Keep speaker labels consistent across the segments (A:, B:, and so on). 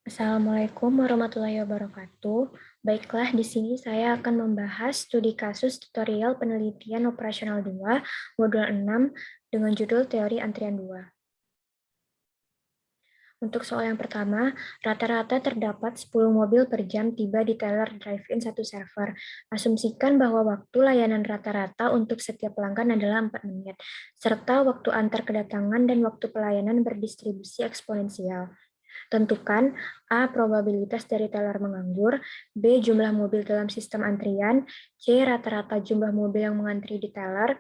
A: Assalamualaikum warahmatullahi wabarakatuh. Baiklah, di sini saya akan membahas studi kasus tutorial penelitian operasional 2, modul 6, dengan judul Teori Antrian 2. Untuk soal yang pertama, rata-rata terdapat 10 mobil per jam tiba di teller drive-in satu server. Asumsikan bahwa waktu layanan rata-rata untuk setiap pelanggan adalah 4 menit, serta waktu antar kedatangan dan waktu pelayanan berdistribusi eksponensial. Tentukan A. Probabilitas dari teller menganggur, B. Jumlah mobil dalam sistem antrian, C. Rata-rata jumlah mobil yang mengantri di teller,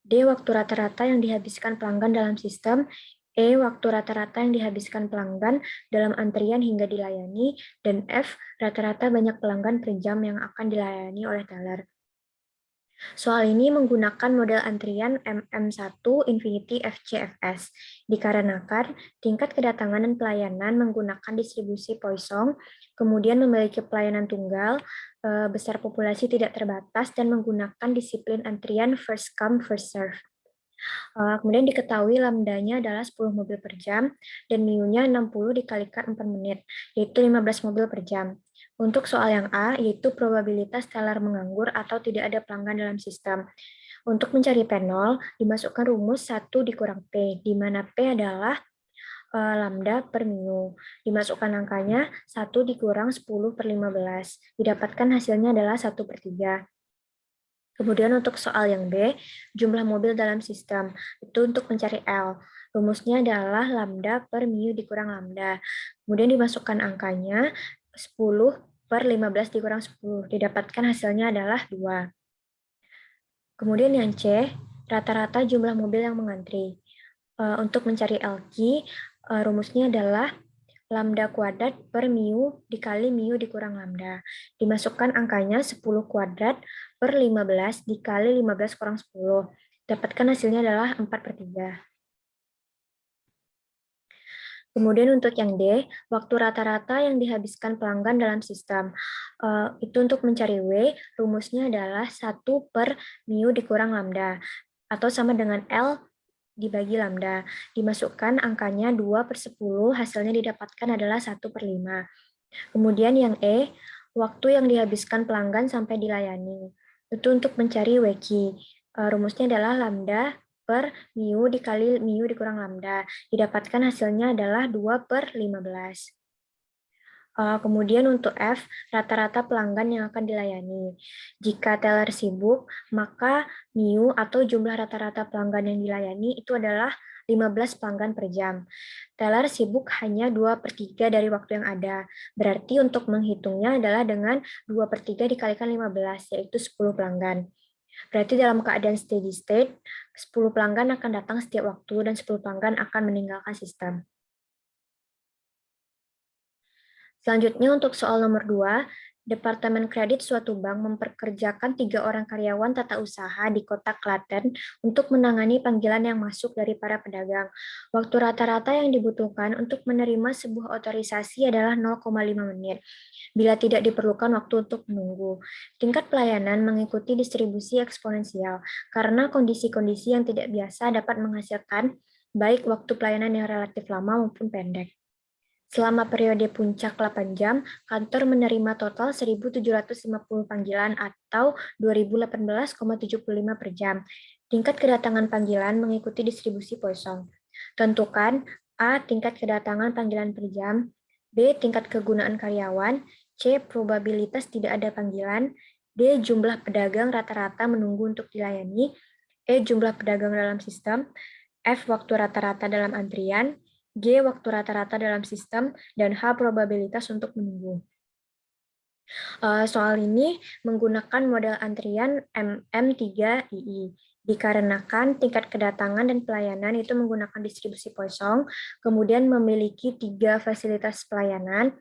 A: D. Waktu rata-rata yang dihabiskan pelanggan dalam sistem, E. Waktu rata-rata yang dihabiskan pelanggan dalam antrian hingga dilayani, dan F. Rata-rata banyak pelanggan per jam yang akan dilayani oleh teller. Soal ini menggunakan model antrian MM1 Infinity FCFS, dikarenakan tingkat kedatangan dan pelayanan menggunakan distribusi Poisson, kemudian memiliki pelayanan tunggal, besar populasi tidak terbatas, dan menggunakan disiplin antrian first come, first serve. Kemudian diketahui lambdanya adalah 10 mobil per jam, dan mu-nya 60 dikalikan 4 menit, yaitu 15 mobil per jam. Untuk soal yang A, yaitu probabilitas teller menganggur atau tidak ada pelanggan dalam sistem. Untuk mencari P0, dimasukkan rumus 1 dikurang P, di mana P adalah lambda per mu. Dimasukkan angkanya 1 dikurang 10 per 15. Didapatkan hasilnya adalah 1 per 3. Kemudian untuk soal yang B, jumlah mobil dalam sistem. Itu untuk mencari L. Rumusnya adalah lambda per mu dikurang lambda. Kemudian dimasukkan angkanya 10 per 15 dikurang 10. Didapatkan hasilnya adalah 2. Kemudian yang C, rata-rata jumlah mobil yang mengantri. Untuk mencari LQ, rumusnya adalah lambda kuadrat per mu dikali mu dikurang lambda. Dimasukkan angkanya 10 kuadrat per 15 dikali 15 kurang 10. Dapatkan hasilnya adalah 4 per 3. Kemudian untuk yang D, waktu rata-rata yang dihabiskan pelanggan dalam sistem. Itu untuk mencari W, rumusnya adalah 1 per mu dikurang lambda, atau sama dengan L dibagi lambda. Dimasukkan angkanya 2 per 10, hasilnya didapatkan adalah 1 per 5. Kemudian yang E, waktu yang dihabiskan pelanggan sampai dilayani. Itu untuk mencari WQ. Rumusnya adalah lambda per mu dikali mu dikurang lambda. Didapatkan hasilnya adalah 2 per 15. Kemudian untuk F, rata-rata pelanggan yang akan dilayani. Jika teller sibuk, maka mu atau jumlah rata-rata pelanggan yang dilayani itu adalah 15 pelanggan per jam. Teller sibuk hanya 2 per 3 dari waktu yang ada. Berarti untuk menghitungnya adalah dengan 2 per 3 dikalikan 15, yaitu 10 pelanggan. Berarti dalam keadaan steady state, 10 pelanggan akan datang setiap waktu dan 10 pelanggan akan meninggalkan sistem. Selanjutnya untuk soal nomor 2, Departemen Kredit suatu bank memperkerjakan 3 orang karyawan tata usaha di kota Klaten untuk menangani panggilan yang masuk dari para pedagang. Waktu rata-rata yang dibutuhkan untuk menerima sebuah otorisasi adalah 0,5 menit. Bila tidak diperlukan waktu untuk menunggu. Tingkat pelayanan mengikuti distribusi eksponensial, karena kondisi-kondisi yang tidak biasa dapat menghasilkan baik waktu pelayanan yang relatif lama maupun pendek. Selama periode puncak 8 jam, kantor menerima total 1.750 panggilan atau 2018,75 per jam. Tingkat kedatangan panggilan mengikuti distribusi Poisson. Tentukan A. Tingkat kedatangan panggilan per jam, B. Tingkat kegunaan karyawan, C. Probabilitas tidak ada panggilan, D. Jumlah pedagang rata-rata menunggu untuk dilayani, E. Jumlah pedagang dalam sistem, F. Waktu rata-rata dalam antrian, G. Waktu rata-rata dalam sistem, dan H. Probabilitas untuk menunggu. Soal ini menggunakan model antrian MM3II. Dikarenakan tingkat kedatangan dan pelayanan itu menggunakan distribusi Poisson, kemudian memiliki 3 fasilitas pelayanan,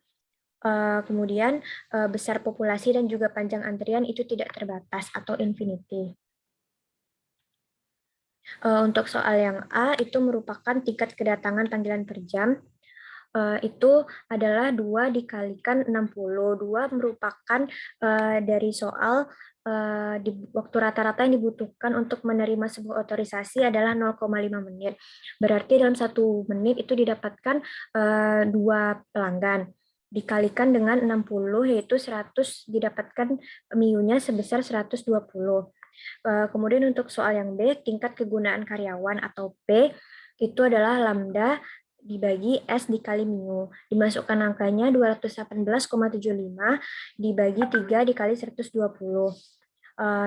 A: kemudian besar populasi dan juga panjang antrian itu tidak terbatas atau infinity. Untuk soal yang A, itu merupakan tingkat kedatangan panggilan per jam, itu adalah 2 dikalikan 60. 2 merupakan dari soal di waktu rata-rata yang dibutuhkan untuk menerima sebuah otorisasi adalah 0,5 menit. Berarti dalam 1 menit itu didapatkan 2 pelanggan. dikalikan dengan 60, yaitu 100 didapatkan mu-nya sebesar 120. Kemudian untuk soal yang B, tingkat kegunaan karyawan atau P, itu adalah lambda dibagi S dikali mu. Dimasukkan angkanya 218,75 dibagi 3 dikali 120.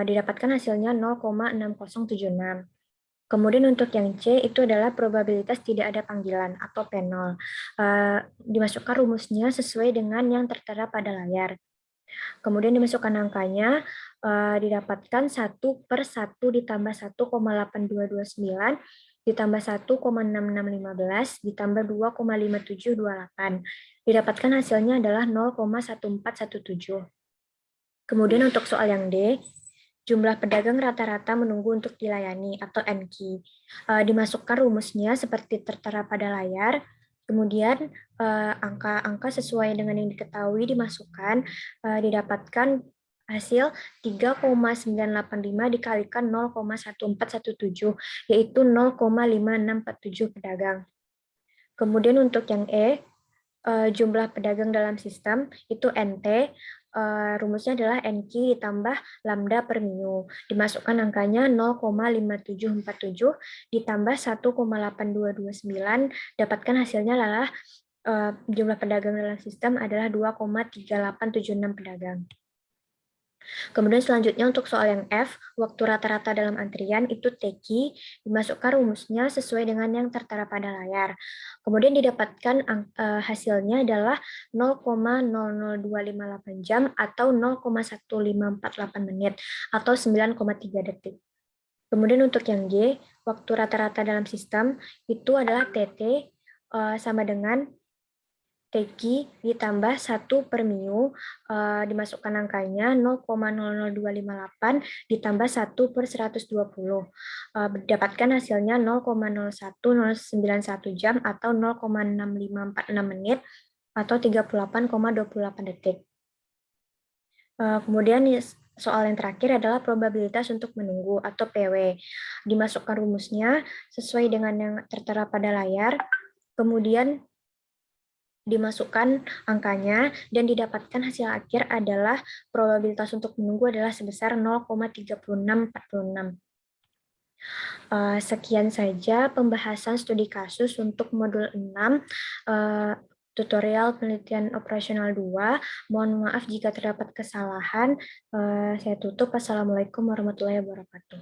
A: Didapatkan hasilnya 0,6076. Kemudian untuk yang C itu adalah probabilitas tidak ada panggilan atau P0. Dimasukkan rumusnya sesuai dengan yang tertera pada layar. Kemudian dimasukkan angkanya, didapatkan 1/1 ditambah 1,8229 ditambah 1,6615 ditambah 2,5728. Didapatkan hasilnya adalah 0,1417. Kemudian untuk soal yang D, jumlah pedagang rata-rata menunggu untuk dilayani atau NQ. Dimasukkan rumusnya seperti tertera pada layar. Kemudian angka-angka sesuai dengan yang diketahui dimasukkan, didapatkan hasil 3,985 dikalikan 0,1417, yaitu 0,5647 pedagang. Kemudian untuk yang E, jumlah pedagang dalam sistem itu NT, rumusnya adalah NQ ditambah lambda per mu. Dimasukkan angkanya 0,5747 ditambah 1,8229, dapatkan hasilnya adalah jumlah pedagang dalam sistem adalah 2,3876 pedagang. Kemudian selanjutnya untuk soal yang F, waktu rata-rata dalam antrian itu TQ, dimasukkan rumusnya sesuai dengan yang tertera pada layar. Kemudian didapatkan hasilnya adalah 0,00258 jam atau 0,1548 menit atau 9,3 detik. Kemudian untuk yang G, waktu rata-rata dalam sistem itu adalah TT sama dengan TQ ditambah 1 per mu, dimasukkan angkanya 0,00258 ditambah 1 per 120. Dapatkan hasilnya 0,01091 jam atau 0,6546 menit atau 38,28 detik. Kemudian soal yang terakhir adalah probabilitas untuk menunggu atau PW. Dimasukkan rumusnya sesuai dengan yang tertera pada layar, kemudian dimasukkan angkanya dan didapatkan hasil akhir adalah probabilitas untuk menunggu adalah sebesar 0,3646. Sekian saja pembahasan studi kasus untuk modul 6 tutorial penelitian operasional 2. Mohon maaf jika terdapat kesalahan. Saya tutup. Assalamualaikum warahmatullahi wabarakatuh.